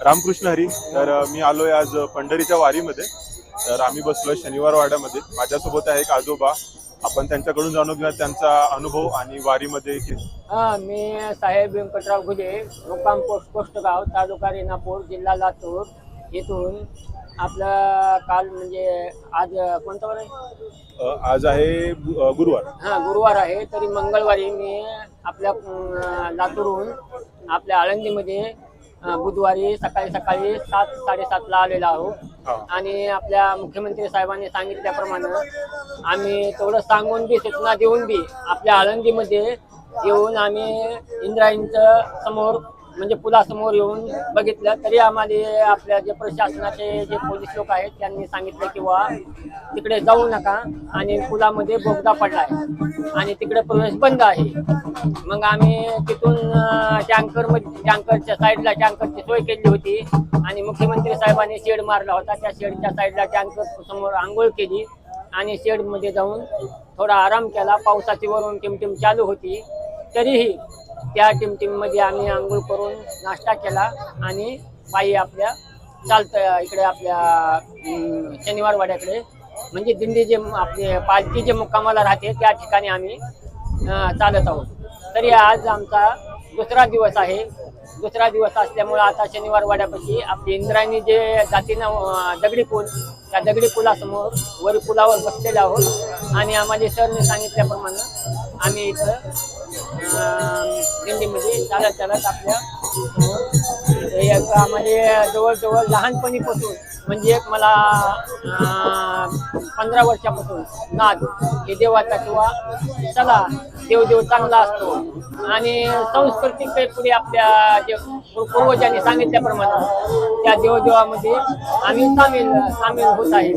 रामकृष्ण हरी. तर मी आलोय आज पंढरीच्या वारीमध्ये. तर आम्ही बसलोय शनिवार वाड्यामध्ये. माझ्यासोबत आहे एक आजोबा. आपण त्यांच्याकडून जाणून घेऊया त्यांचा अनुभव आणि वारीमध्ये. मी साहेब व्यंकटराव घुले, मुक्काम पोस्ट पोस्टगाव, तालुका रेणापूर, जिल्हा लातूर येथून आपलं काल म्हणजे आज कोणता वार आहे? आज आहे गुरुवार. गुरुवार आहे. तरी मंगळवारी मी आपल्या लातूरहून आपल्या आळंदीमध्ये बुधवारी सकाळी 7:30ला आलेलो आहोत. आणि आपल्या मुख्यमंत्री साहेबांनी सांगितल्याप्रमाणे आम्ही थोडं सांगून बी सूचना देऊन बी आपल्या आळंदीमध्ये येऊन आम्ही इंद्रायणीचं समोर म्हणजे पुलासमोर येऊन बघितलं. तरी आम्हाला आपल्या जे प्रशासनाचे जे पोलीस लोक आहेत त्यांनी सांगितलं की तिकडे जाऊ नका आणि पुलामध्ये बोगदा पडला आहे आणि तिकडे प्रवेश बंद आहे. मग आम्ही तिथून टँकरच्या साईडला टँकरची सोय केली होती आणि मुख्यमंत्री साहेबांनी शेड मारला होता. त्या शेडच्या साईडला टँकर समोर आंघोळ केली आणि शेडमध्ये जाऊन थोडा आराम केला. पावसाची वरून टिमटिम चालू होती तरीही त्या टिमटिममध्ये आम्ही आंघोळ करून नाश्ता केला आणि पायी आपल्या इकडे आपल्या शनिवार वाड्याकडे म्हणजे दिंडी जे आपले पालखी जे मुक्कामाला राहते त्या ठिकाणी आम्ही चालत आहोत. तरी आज आमचा दुसरा दिवस आहे. दुसरा दिवस असल्यामुळे आता शनिवार वाड्यापाशी आपली इंद्रायणी जे जाते ना दगडी पूल, त्या दगडी पुलासमोर वरी पुलावर बसलेले आहोत. आणि आम्हाला सरने सांगितल्याप्रमाणे आम्ही इथं दिंडीमध्ये चालत आपल्या आम्हाला जवळजवळ लहानपणीपासून म्हणजे मला 15 वर्षापासून नाद हे देवाचा किंवा चला देव चांगला असतो आणि सांस्कृतिक पुढे आपल्या जे पूर्वजांनी सांगितल्याप्रमाणे त्या देवदेवामध्ये आम्ही सामील होत आहे.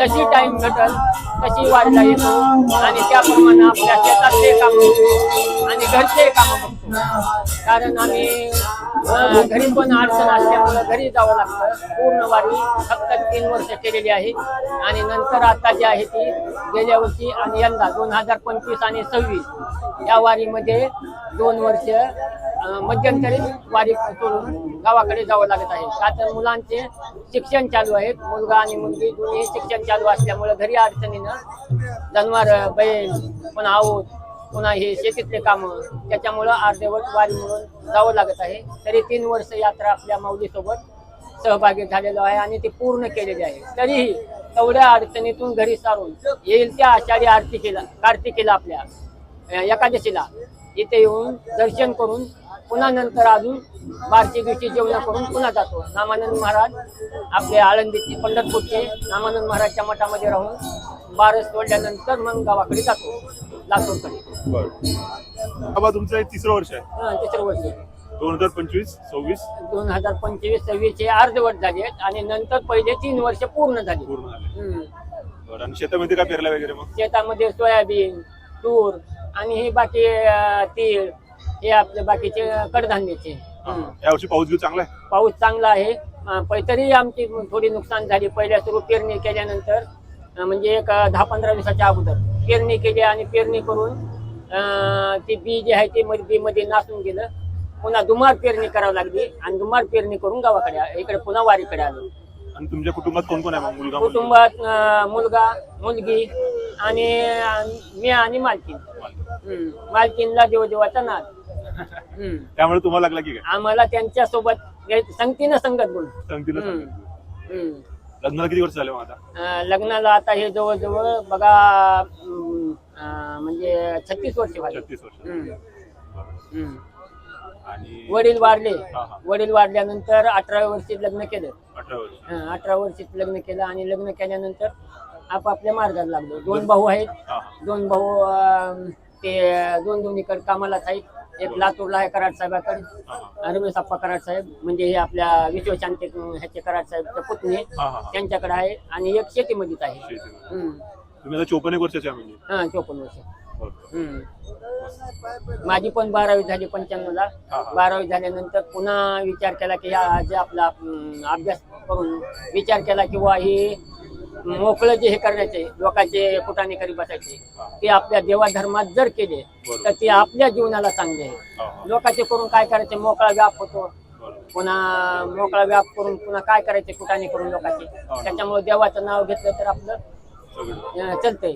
जशी टाइम भेटल तशी वाढला येतो आणि त्याप्रमाणे आपल्या शेतातले काम आणि घरचे काम बघतो. कारण आम्ही घरी पण अडचण असल्यामुळे घरी जावं लागतं. पूर्ण वारी फक्त 3 वर्ष केलेली आहे आणि नंतर आता जी आहे ती गेल्या वर्षी आणि यंदा 2025 आणि 26 या वारीमध्ये 2 वर्ष मध्यंतरी वारी सोडून गावाकडे जावं लागत आहे. का तर मुलांचे शिक्षण चालू आहेत. मुलगा आणि मुलगी दोन्ही शिक्षण चालू असल्यामुळे घरी अडचणीनं जनावर बैल पुन्हा आहोत पुन्हा हे शेतीतले कामं त्याच्यामुळं अर्धवट वारी म्हणून जावं लागत आहे. तरी 3 वर्ष यात्रा आपल्या माऊलीसोबत सहभागी झालेलो आहे आणि ती पूर्ण केलेली आहे. तरीही तेवढ्या अडचणीतून घरी सारून येईल त्या आषाढी आरतीला कार्तिकीला आपल्या एकादशीला इथे येऊन दर्शन करून पुन्हा नंतर अजून बारशी दिवशी जेवण करून पुन्हा जातो. नामानंद महाराज आपले आळंदीचे पंढरपूरचे नामानंद महाराजच्या मठामध्ये राहून बारस सोडल्यानंतर मग गावाकडे जातो लातूरकडे. बरं, तुमचं हे 3रं वर्ष आहे? 3रं वर्ष. 2025-26 2025-26 अर्धवट झाले आणि नंतर पहिले 3 वर्ष पूर्ण झाले. बरं, आणि शेतामध्ये काय पेरला वगैरे? मग शेतामध्ये सोयाबीन, तूर आणि हे बाकी तीळ हे आपले बाकीचे कडधान्याचे. यावर्षी पाऊस चांगला आहे? पाऊस चांगला आहे. तरी आमची थोडी नुकसान झाली. पहिल्या सुरू पेरणी केल्यानंतर म्हणजे एक 10-15 दिवसाच्या अगोदर पेरणी केली आणि पेरणी करून ती बी जे आहे ते मध्ये नासून गेलं. पुन्हा दुमार पेरणी करावी लागली आणि दुमार पेरणी करून गावाकडे इकडे पुन्हा वारीकडे आलो. आणि तुमच्या कुटुंबात कोण कोण आहे? मुलगा कुटुंबात मुलगा मुलगी आणि मी आणि मालकीन. मालकीनला देवदेवाचा नाद. त्यामुळे तुम्हाला लागला की काय? आम्हाला त्यांच्या सोबत संगतीनं संगत बोल. लग्नाला किती वर्ष झाले? आता लग्नाला आता हे जवळजवळ बघा म्हणजे 36 वर्ष झाले. 36 वर्ष. आणि वडील वारले. वडील वारल्यानंतर 18व्या वर्षी लग्न केलं. 18 वर्षीत लग्न केलं आणि लग्न केल्यानंतर आपापल्या मार्गाला लागलो. 2 भाऊ आहेत. 2 भाऊ ते दोन्हीकडे कामालाच आहेत. एक लातूरला आहे कराड साहेबाकडे, रमेश अप्पा कराड साहेब म्हणजे हे आपल्या विश्वशांती ह्याचे कराड साहेबचे पुतणे त्यांच्याकडे आहे आणि एक शेतीमध्येच आहे. तुम्ही 54 वर्षाचे म्हणजे? 54 वर्ष. माझी पण 12वी झाली 95ला. 12वी झाल्यानंतर पुन्हा विचार केला की जे आपला अभ्यास करून विचार केला किंवा हे मोकळं जे हे करण्याचे लोकांचे कुटाने करी बसायचे ते आपल्या देवाधर्मात जर केले तर ते आपल्या जीवनाला चांगले आहे. लोकांचे करून काय करायचे? मोकळा व्याप होतो पुन्हा मोकळा व्याप करून पुन्हा काय करायचे कुठाने करून लोकांचे. त्याच्यामुळे देवाचं नाव घेतलं तर आपलं चालतंय.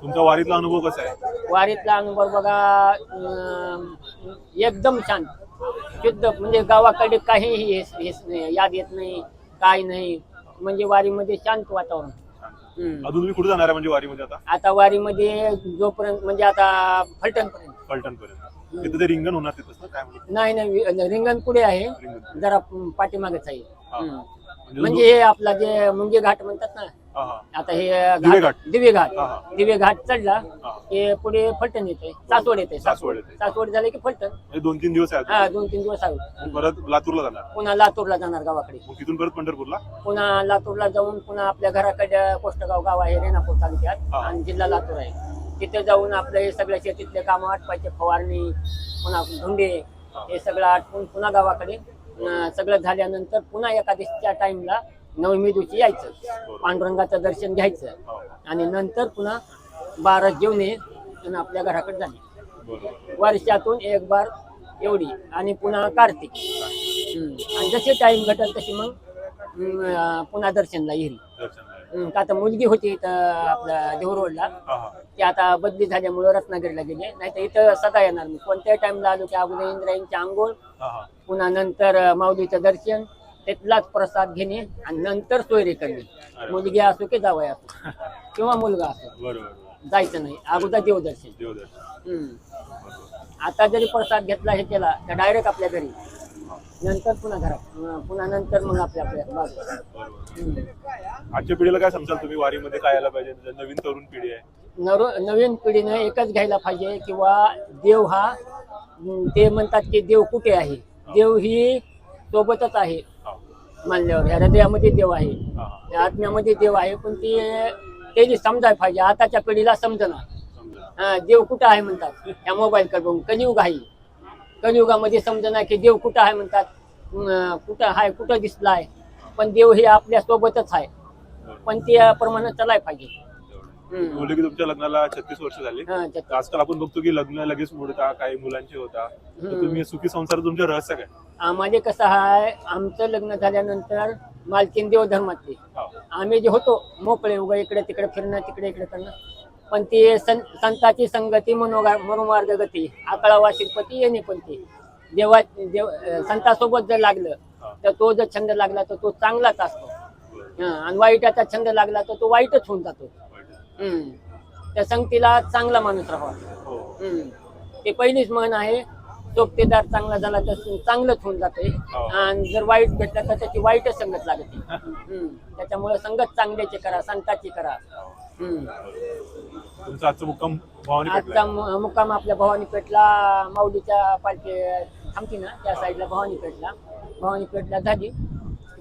तुमचा वारीतला अनुभव कसा आहे? वारीतला अनुभव बघा एकदम शांत शुद्ध, म्हणजे गावाकडे काही याद येत नाही, काय नाही, म्हणजे वारीमध्ये शांत वातावरण. अजून तुम्ही कुठे जाणार आहे म्हणजे वारीमध्ये आता वारीमध्ये जोपर्यंत म्हणजे आता फलटण पर्यंत तिथे ते रिंगण होणार तिथं काय नाही रिंगण पुढे आहे, रिंगण जरा पाठीमागेच आहे. म्हणजे हे आपला जे मुंगे घाट म्हणतात ना, आता हे दिवे घाट चढला की पुढे फलटण येते, सासवड येते. सासवड झाले की फलटण. 2-3 दिवस आहे. 2-3 दिवस आहे. परत लातूरला जाणार, पुन्हा लातूरला जाणार गावाकडे. तिथून परत पंढरपूरला, पुन्हा लातूरला जाऊन पुन्हा आपल्या घराकडे कोष्टगाव गाव आहे रेणापूर तालुक्यात आणि जिल्हा लातूर आहे. तिथे जाऊन आपलं हे सगळ्या शेतीतले काम आटपायचे, फवारणी, पुन्हा धुंडे, हे सगळं आटपून पुन्हा गावाकडे सगळं झाल्यानंतर पुन्हा एकादशीच्या टाइमला नवमी दिवशी यायचं, पांडुरंगाचं दर्शन घ्यायचं आणि नंतर पुन्हा 12 जेवणे आणि आपल्या घराकडे जाणे. वर्षातून एक बार एवढी. आणि पुन्हा कार्तिक आणि जसे टाइम घटल तशी मग पुन्हा दर्शनला येईल. का तर मुलगी होती इथं आपल्या देहरोडला, ती आता बदली झाल्यामुळे रत्नागिरीला गेले. नाही तर इथं सदा येणार मी. कोणत्याही टाइमला आलो की अगोदर इंद्रायणीची आंघोळ, पुन्हा नंतर माऊलीचं दर्शन, तिथलाच प्रसाद घेणे आणि नंतर सोयरी करणे. मुलगी असो की जावई असो किंवा मुलगा असो, जायचं नाही अगोदर देवदर्शन. आता जरी प्रसाद घेतला हे केला तर डायरेक्ट आपल्या घरी, नंतर पुन्हा घरात, पुन्हा नंतर मग आपल्या आजच्या पिढीला काय समजाल तुम्ही वारीमध्ये काय यायला पाहिजे? नवीन तरुण पिढी आहे, नवीन पिढीनं एकच घ्यायला पाहिजे किंवा देव हा, ते म्हणतात की देव कुठे आहे, देव ही सोबतच आहे मानल्यावर. ह्या हृदयामध्ये देव आहे, या आत्म्यामध्ये देव आहे, पण ते समजायला पाहिजे. आताच्या पिढीला समजना देव कुठं आहे म्हणतात या मोबाईल कडे बघून. कलियुग आहे, कलियुगामध्ये समजना की देव कुठं आहे म्हणतात, कुठं आहे, कुठं दिसलाय, पण देव हे आपल्या सोबतच आहे, पण त्याप्रमाणे चालायला पाहिजे. बोलले की तुमच्या लग्नाला 36 वर्ष झाली. आजकाल आपण बघतो की लग्न लगेच मोडता, काही मुलांचे होता. तुम्ही सुखी संसार, तुमचं रहस्य काय? माझे कसं आहे, आमचं लग्न झाल्यानंतर मालकीन देव धर्मातली आम्ही जे होतो मोकळे उगा इकडे तिकडे फिरणं, तिकडे इकडे करणं, पण ते संताची संगती मनोमार्ग गती आकळावा शिरपती येणे. पण ते संतासोबत जर लागलं तर तो जर छंद लागला तर तो चांगलाच असतो, आणि वाईटाचा छंद लागला तर तो वाईटच होऊन जातो. त्या संगतीला चांगला माणूस राहावा. ते पहिलीच म्हण आहे, सोबतेदार चांगला झाला तर चांगलंच होऊन जाते, आणि जर वाईट भेटला तर त्याची वाईटच संगत लागते. त्याच्यामुळे संगत चांगल्याची करा, संताची करा. आजचा मुक्काम आपल्या भवानीपेठला, माऊलीच्या पालखी थांबती ना त्या साईडला भवानीपेठला झाली.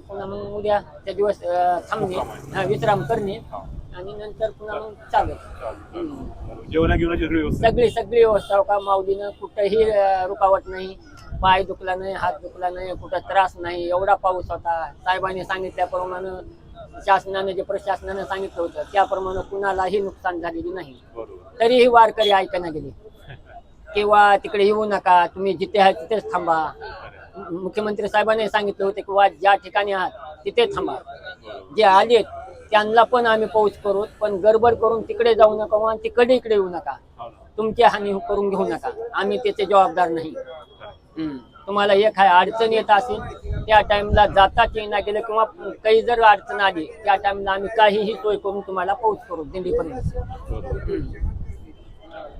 पुन्हा मग उद्याच्या दिवस थांबणे, विश्राम करणे आणि नंतर पुन्हा मग चालत. सगळी व्यवस्था का माऊलीनं कुठंही रुकावट नाही, पाय दुखला नाही, हात दुखला नाही, कुठं त्रास नाही. एवढा पाऊस होता, साहेबांनी सांगितल्याप्रमाणे, शासनाने जे प्रशासनाने सांगितलं होतं त्याप्रमाणे कुणालाही नुकसान झालेली नाही. तरीही वारकरी ऐकायला गेले किंवा तिकडे येऊ नका, तुम्ही जिथे आहे तिथेच थांबा. मुख्यमंत्री साहेबांनी सांगितलं होतं किंवा ज्या ठिकाणी आहात तिथे थांबा. जे आलेत त्यांना पण आम्ही पाऊस करू, पण गडबड करून तिकडे जाऊ नका आणि तिकडे इकडे येऊ नका, तुमची हानी करून घेऊ नका, आम्ही त्याचे जबाबदार नाही. तुम्हाला एक अडचण येत असेल त्या टाइमला जाताच येणार गेलं किंवा काही जर अडचण आली त्या टाइमला आम्ही काहीही सोय करून तुम्हाला पाऊस करू दिंडीपर्यंत.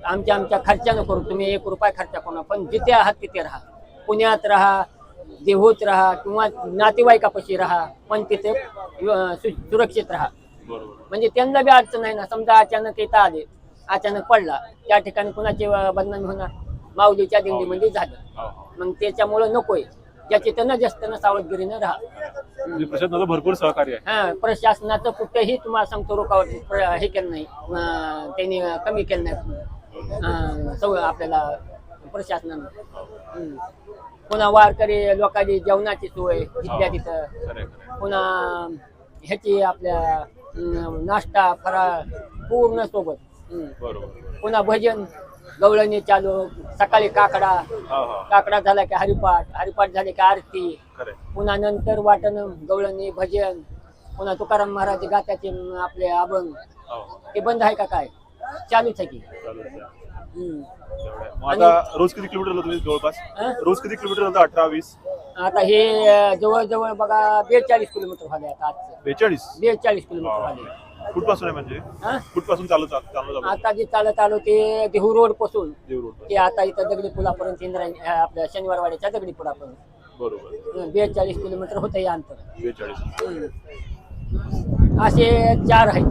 आमच्या खर्चानं करू, तुम्ही 1 रुपया खर्च करू, पण जिथे आहात तिथे राहा. पुण्यात राहा, देहूत राहा किंवा नातेवाईकापाशी राहा, पण तिथे सुरक्षित राहा. म्हणजे त्यांना बी अडचण नाही ना. समजा अचानक येता आले, अचानक पडला, त्या ठिकाणी कुणाची बदनामी होणार, माऊलीच्या दिंडीमध्ये झालं. मग त्याच्यामुळं नकोय, ज्याची त्यांना जास्त सावधगिरीनं राहा. प्रशासनाचं भरपूर सहकार्य आहे. प्रशासनाचं कुठेही तुम्हाला सांगतो रुकावट हे केलं नाही, त्यांनी कमी केलं नाही आपल्याला प्रशासनानं. पुन्हा वारकरी लोकांची जेवणाची सोय तिथल्या तिथं, पुन्हा ह्याची आपल्या नाश्ता फराळ पूर्ण सोबत, पुन्हा भजन गवळणी चालू, सकाळी काकडा, हा हा काकडा झाला की हरिपाठ झाले की आरती, खरंय. पुन्हा नंतर वाटण, गवळणी, भजन, पुन्हा तुकाराम महाराज गात्याचे आपले अभंग. हो. ते बंद आहे का काय? चालूच आहे की. चालू आहे. हम्म. मग आता रोज किती किलोमीटर तुम्ही जवळपास? हं? रोज किती किलोमीटर होतं? 18-20? आता हे जवळजवळ बघा 42 किलोमीटर झाले आता आजचं. 42? 42 किलोमीटर झाले. कुठपासून आहे म्हणजे? हं? कुठपासून चालू आता जे चालत आलो ते देहू रोड पासून देव रोड? ते आता इथं दगडी पुलापर्यंत इंद्रायणी आपल्या शनिवारवाड्याच्या दगडी पुलापर्यंत बरोबर. 42 किलोमीटर होतं हे अंतर. 42. असे 4 आहेत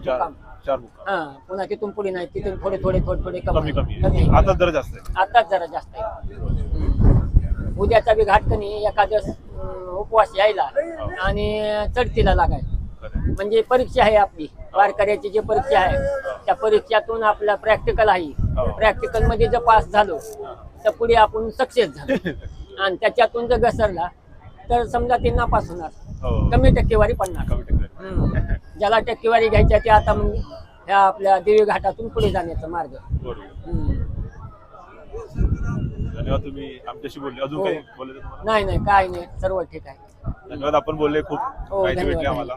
चार मुक्काम. चार मुक्काम. हा पुन्हा तिथून पुढे नाही, तिथून थोडे कमी कमी कमी कमी आहे. आहे. आता जरा जास्त आहे. आताच जरा जास्त आहे. उद्याचा बी घाट कनी एखाद्या उपवास यायला आणि चढतीला लागायला. खरंय. म्हणजे परीक्षा आहे आपली वारकऱ्याची जी परीक्षा आहे त्या परीक्षातून आपला प्रॅक्टिकल आहे. प्रॅक्टिकल मध्ये जर पास झालो तर पुढे आपण सक्सेस झालो आणि त्याच्यातून जर घसरला तर समजा ते नापास होणार. हो. कमी टक्केवारी पडणार. कमी टक्के. ज्याला टक्केवारी घ्यायच्या ते आता मग ह्या आपल्या देवी घाटातून पुढे जाण्याचा मार्ग. बरोबर. धन्यवाद तुम्ही आमच्याशी बोलले. अजून हो. काही बोलायचं तुम्हाला? नाही काय नाही, सर्व ठीक आहे. धन्यवाद. आपण बोलले, खूप हो, माहिती भेटली धन्यवाद. आम्हाला.